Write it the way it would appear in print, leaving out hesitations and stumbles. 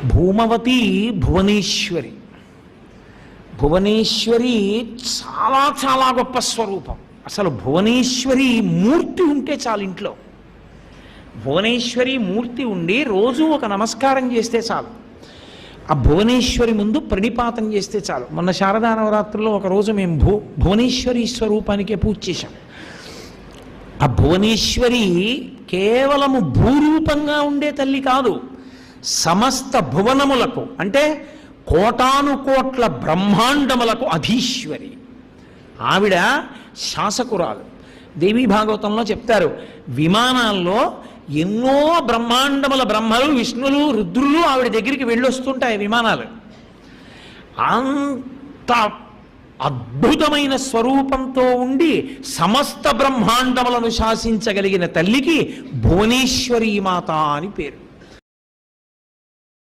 భూమవతి భువనేశ్వరి. భువనేశ్వరి చాలా చాలా గొప్ప స్వరూపం. అసలు భువనేశ్వరి మూర్తి ఉంటే చాలు ఇంట్లో. భువనేశ్వరి మూర్తి ఉండి రోజు ఒక నమస్కారం చేస్తే చాలు. ఆ భువనేశ్వరి ముందు ప్రణిపాతం చేస్తే చాలు. మొన్న శారదా నవరాత్రుల్లో ఒకరోజు మేము భువనేశ్వరి స్వరూపానికే పూజ చేశాం. ఆ భువనేశ్వరి కేవలము భూరూపంగా ఉండే తల్లి కాదు, సమస్త భువనములకు అంటే కోటానుకోట్ల బ్రహ్మాండములకు అధీశ్వరి. ఆవిడ శాసకురాలు. దేవీ భాగవతంలో చెప్తారు, విమానాల్లో ఎన్నో బ్రహ్మాండముల బ్రహ్మలు, విష్ణులు, రుద్రులు ఆవిడ దగ్గరికి వెళ్ళొస్తుంటాయి విమానాలు. అంత అద్భుతమైన స్వరూపంతో ఉండి సమస్త బ్రహ్మాండములను శాసించగలిగిన తల్లికి భువనేశ్వరీ మాత అని పేరు.